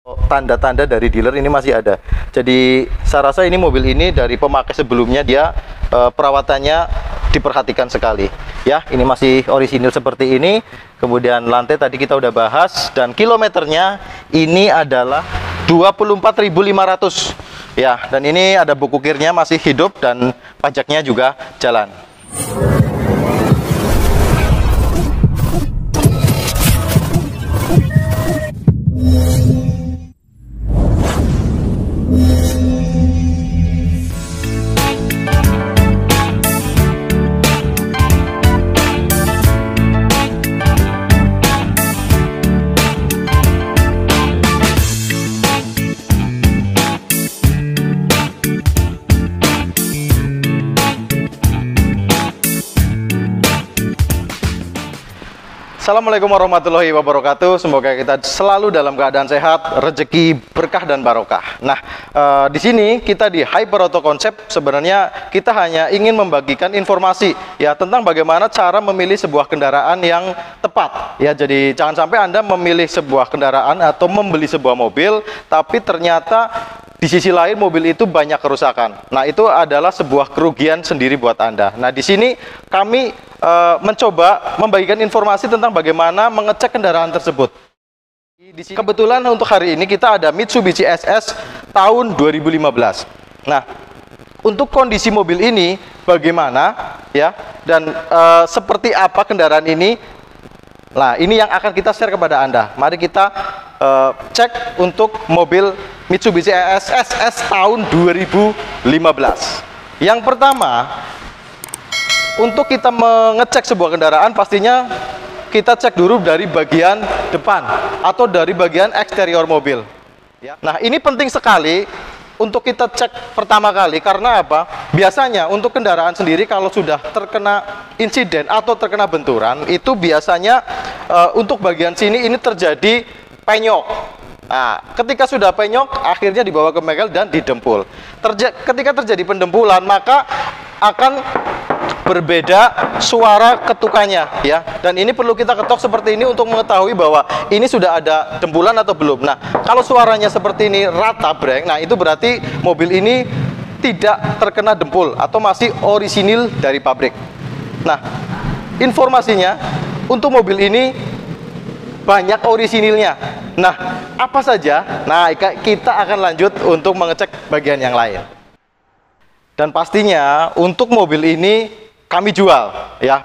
Tanda-tanda dari dealer ini masih ada. Jadi saya rasa ini mobil ini dari pemakai sebelumnya dia perawatannya diperhatikan sekali. Ya, ini masih orisinil seperti ini. Kemudian lantai tadi kita udah bahas dan kilometernya ini adalah 24.500. Ya, dan ini ada buku kirnya masih hidup dan pajaknya juga jalan. Assalamualaikum warahmatullahi wabarakatuh. Semoga kita selalu dalam keadaan sehat, rezeki, berkah dan barokah. Nah, di sini kita di Hyper Auto Concept sebenarnya kita hanya ingin membagikan informasi ya tentang bagaimana cara memilih sebuah kendaraan yang tepat. Ya, jadi jangan sampai Anda memilih sebuah kendaraan atau membeli sebuah mobil, tapi ternyata di sisi lain mobil itu banyak kerusakan. Nah, itu adalah sebuah kerugian sendiri buat Anda. Nah, di sini kami mencoba membagikan informasi tentang bagaimana mengecek kendaraan tersebut. Kebetulan untuk hari ini kita ada Mitsubishi SS tahun 2015. Nah, untuk kondisi mobil ini bagaimana ya dan seperti apa kendaraan ini? Nah, ini yang akan kita share kepada Anda. Mari kita cek untuk mobil Mitsubishi SS tahun 2015. Yang pertama, untuk kita mengecek sebuah kendaraan pastinya kita cek dulu dari bagian depan atau dari bagian eksterior mobil. Nah, ini penting sekali untuk kita cek pertama kali karena apa? Biasanya untuk kendaraan sendiri kalau sudah terkena insiden atau terkena benturan itu biasanya untuk bagian sini ini terjadi penyok. Nah, ketika sudah penyok akhirnya dibawa ke bengkel dan didempul. Ketika terjadi pendempulan maka akan berbeda suara ketukannya ya, dan ini perlu kita ketok seperti ini untuk mengetahui bahwa ini sudah ada dempulan atau belum. Nah, kalau suaranya seperti ini rata breng, nah itu berarti mobil ini tidak terkena dempul atau masih orisinil dari pabrik. Nah, informasinya untuk mobil ini banyak orisinilnya. Nah, apa saja? Nah, kita akan lanjut untuk mengecek bagian yang lain. Dan pastinya untuk mobil ini kami jual ya,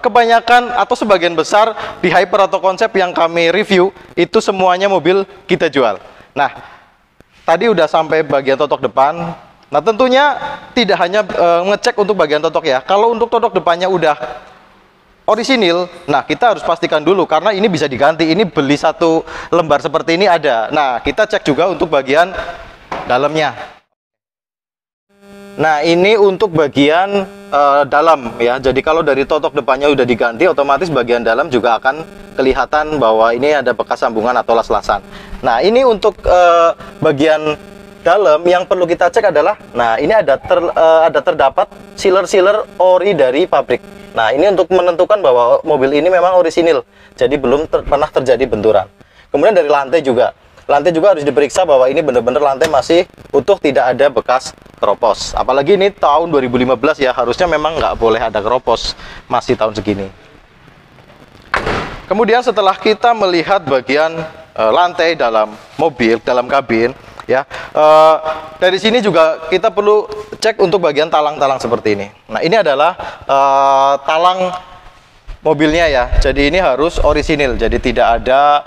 kebanyakan atau sebagian besar di Hyper Auto Concept yang kami review itu semuanya mobil kita jual. Nah, tadi udah sampai bagian totok depan. Nah, tentunya tidak hanya ngecek untuk bagian totok ya. Kalau untuk totok depannya udah orisinil, nah kita harus pastikan dulu karena ini bisa diganti. Ini beli satu lembar seperti ini ada. Nah, kita cek juga untuk bagian dalamnya. Nah, ini untuk bagian dalam ya. Jadi kalau dari totok depannya udah diganti, otomatis bagian dalam juga akan kelihatan bahwa ini ada bekas sambungan atau las-lasan. Nah, ini untuk bagian dalam yang perlu kita cek adalah, nah ini ada terdapat sealer ori dari pabrik. Nah, ini untuk menentukan bahwa mobil ini memang orisinil, jadi belum pernah terjadi benturan. Kemudian dari lantai juga harus diperiksa bahwa ini benar-benar lantai masih utuh, tidak ada bekas keropos. Apalagi ini tahun 2015 ya, harusnya memang nggak boleh ada keropos masih tahun segini. Kemudian setelah kita melihat bagian lantai dalam mobil, dalam kabin ya, dari sini juga kita perlu cek untuk bagian talang-talang seperti ini. Nah, ini adalah talang mobilnya ya, jadi ini harus orisinil, jadi tidak ada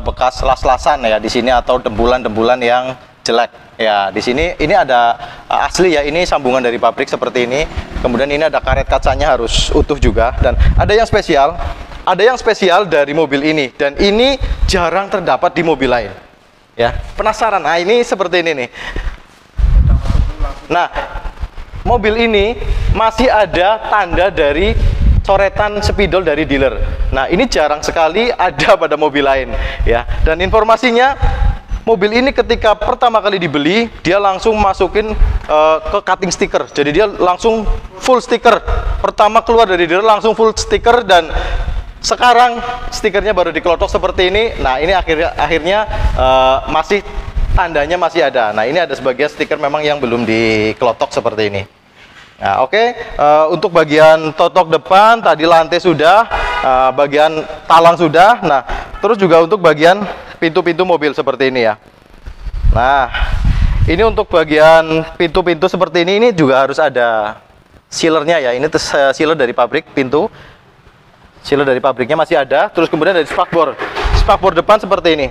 bekas las-lasan ya di sini atau dempulan-dempulan yang jelek ya. Di sini ini ada asli ya, ini sambungan dari pabrik seperti ini. Kemudian ini ada karet kacanya harus utuh juga, dan ada yang spesial dari mobil ini, dan ini jarang terdapat di mobil lain ya. Penasaran? Nah, ini seperti ini nih. Nah, mobil ini masih ada tanda dari coretan spidol dari dealer. Nah, ini jarang sekali ada pada mobil lain ya. Dan informasinya, mobil ini ketika pertama kali dibeli dia langsung masukin ke cutting stiker. Jadi dia langsung full stiker. Pertama keluar dari dealer langsung full stiker, dan Sekarang stikernya baru dikelotok seperti ini. Nah, ini akhirnya masih tandanya masih ada. Nah, ini ada sebagian stiker memang yang belum dikelotok seperti ini. Nah, oke. Untuk bagian totok depan tadi lantai sudah, bagian talang sudah. Nah, terus juga untuk bagian pintu-pintu mobil seperti ini ya. Nah, ini untuk bagian pintu-pintu seperti ini juga harus ada sealernya ya. Ini sealer dari pabrik pintu. Sealer dari pabriknya masih ada. Terus kemudian dari spakbor depan seperti ini.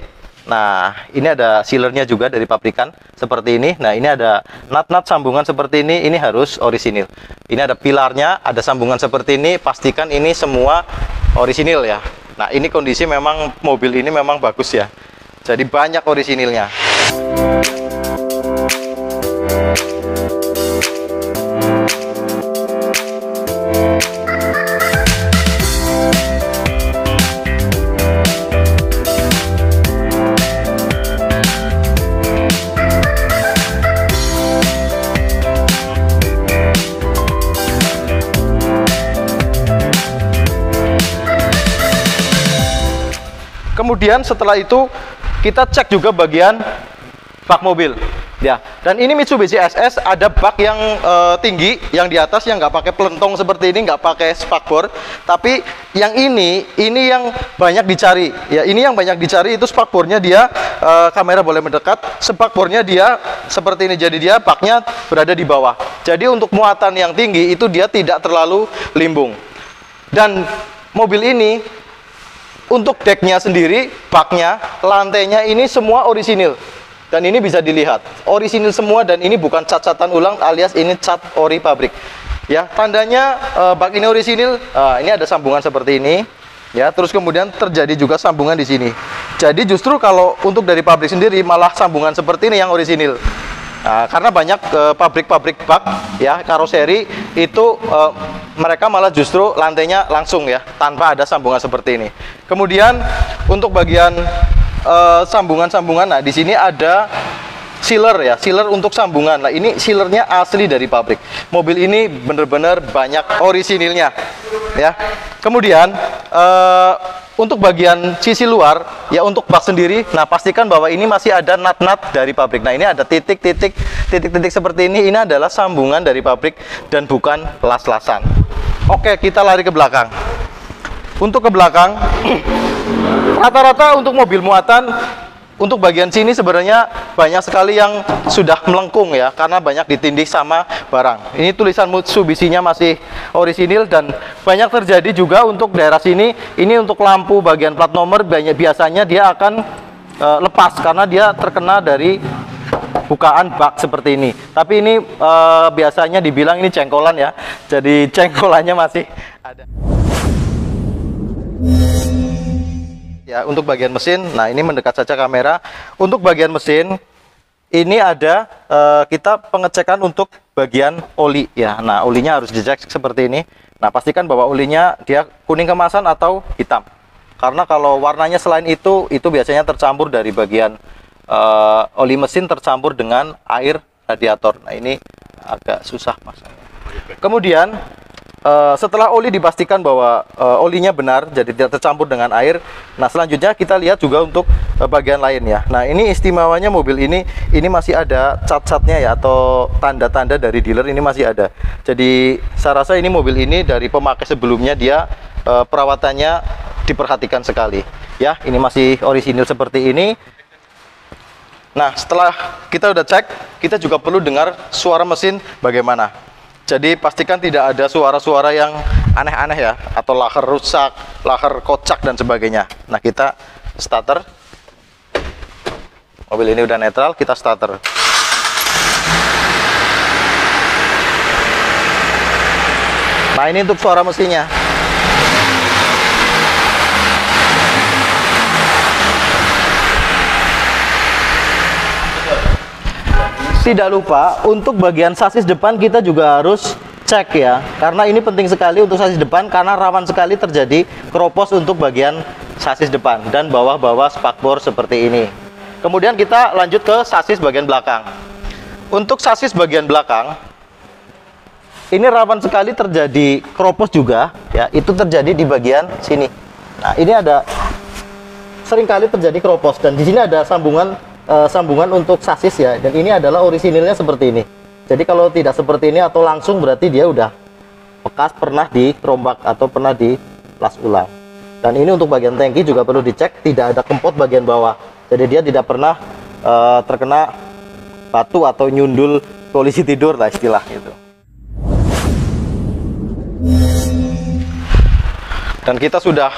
Nah, ini ada sealernya juga dari pabrikan seperti ini. Nah, ini ada nut-nut sambungan seperti ini harus orisinil. Ini ada pilarnya, ada sambungan seperti ini. Pastikan ini semua orisinil ya. Nah, ini kondisi memang mobil ini memang bagus ya. Jadi banyak orisinilnya. Kemudian setelah itu kita cek juga bagian bak mobil ya. Dan ini Mitsubishi SS ada bak yang tinggi, yang di atas yang nggak pakai pelentong seperti ini, nggak pakai spakbor. Tapi yang ini yang banyak dicari ya. Ini yang banyak dicari itu spakbornya dia, kamera boleh mendekat. Spakbornya dia seperti ini, jadi dia baknya berada di bawah. Jadi untuk muatan yang tinggi itu dia tidak terlalu limbung. Dan mobil ini untuk decknya sendiri, baknya, lantainya ini semua orisinil. Dan ini bisa dilihat, orisinil semua dan ini bukan cat-catan ulang alias ini cat ori pabrik. Ya, tandanya bak ini orisinil. Ini ada sambungan seperti ini. Ya, terus kemudian terjadi juga sambungan di sini. Jadi justru kalau untuk dari pabrik sendiri malah sambungan seperti ini yang orisinil. Nah, karena banyak pabrik-pabrik bak ya karoseri itu mereka malah justru lantainya langsung ya tanpa ada sambungan seperti ini. Kemudian untuk bagian sambungan-sambungan, nah di sini ada sealer ya, sealer untuk sambungan. Nah, ini sealernya asli dari pabrik. Mobil ini benar-benar banyak orisinilnya ya. Kemudian untuk bagian sisi luar ya, untuk bak sendiri, nah pastikan bahwa ini masih ada nut-nut dari pabrik. Nah, ini ada titik-titik seperti ini adalah sambungan dari pabrik dan bukan las-lasan. Oke, kita lari ke belakang. Untuk ke belakang rata-rata untuk mobil muatan untuk bagian sini sebenarnya banyak sekali yang sudah melengkung ya, karena banyak ditindih sama barang. Ini tulisan Mitsubishi-nya masih orisinil dan banyak terjadi juga untuk daerah sini. Ini untuk lampu bagian plat nomor biasanya dia akan lepas karena dia terkena dari bukaan bak seperti ini. Tapi ini biasanya dibilang ini cengkolan ya. Jadi cengkolannya masih ada. Ya, untuk bagian mesin, nah ini mendekat saja kamera. Untuk bagian mesin, ini ada kita pengecekan untuk bagian oli ya. Nah, olinya harus dicek seperti ini. Nah, pastikan bahwa olinya dia kuning kemasan atau hitam. Karena kalau warnanya selain itu biasanya tercampur dari bagian oli mesin tercampur dengan air radiator. Nah, ini agak susah masanya. Kemudian setelah oli dipastikan bahwa olinya benar, jadi tidak tercampur dengan air. Nah, selanjutnya kita lihat juga untuk bagian lain ya. Nah, ini istimewanya mobil ini masih ada cat-catnya ya, atau tanda-tanda dari dealer ini masih ada. Jadi saya rasa ini mobil ini dari pemakai sebelumnya dia perawatannya diperhatikan sekali ya. Ini masih orisinil seperti ini. Nah, setelah kita udah cek, kita juga perlu dengar suara mesin bagaimana. Jadi pastikan tidak ada suara-suara yang aneh-aneh ya, atau laher rusak, laher kocak dan sebagainya. Nah, kita starter. Mobil ini udah netral, kita starter. Nah, ini untuk suara mesinnya. Tidak lupa untuk bagian sasis depan kita juga harus cek ya, karena ini penting sekali untuk sasis depan karena rawan sekali terjadi keropos untuk bagian sasis depan dan bawah-bawah spakbor seperti ini. Kemudian kita lanjut ke sasis bagian belakang. Untuk sasis bagian belakang ini rawan sekali terjadi keropos juga ya, itu terjadi di bagian sini Nah, ini ada seringkali terjadi keropos, dan di sini ada sambungan untuk sasis ya, dan ini adalah orisinilnya seperti ini. Jadi kalau tidak seperti ini atau langsung, berarti dia udah bekas pernah dirombak atau pernah dilas ulang. Dan ini untuk bagian tangki juga perlu dicek, tidak ada kempot bagian bawah, jadi dia tidak pernah terkena batu atau nyundul polisi tidur lah istilah gitu. Dan kita sudah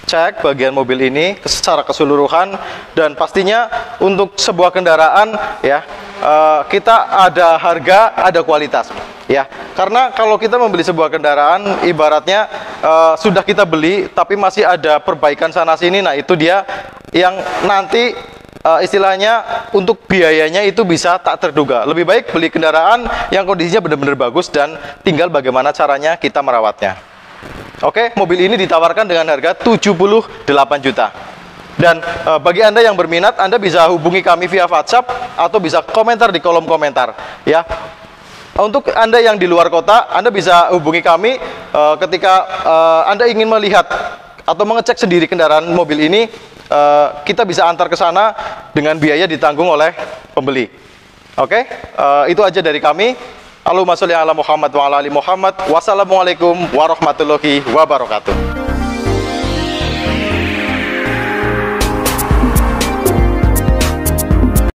cek bagian mobil ini secara keseluruhan, dan pastinya untuk sebuah kendaraan ya, kita ada harga, ada kualitas ya. Karena kalau kita membeli sebuah kendaraan, ibaratnya sudah kita beli tapi masih ada perbaikan sana sini, nah itu dia yang nanti istilahnya untuk biayanya itu bisa tak terduga. Lebih baik beli kendaraan yang kondisinya benar-benar bagus dan tinggal bagaimana caranya kita merawatnya. Oke, mobil ini ditawarkan dengan harga 78 juta. Dan bagi Anda yang berminat, Anda bisa hubungi kami via WhatsApp atau bisa komentar di kolom komentar ya. Untuk Anda yang di luar kota, Anda bisa hubungi kami ketika Anda ingin melihat atau mengecek sendiri kendaraan mobil ini. Kita bisa antar ke sana dengan biaya ditanggung oleh pembeli. Oke, itu aja dari kami. Allahumma sholli ala Muhammad wa ala ali Muhammad. Wassalamualaikum warahmatullahi wabarakatuh.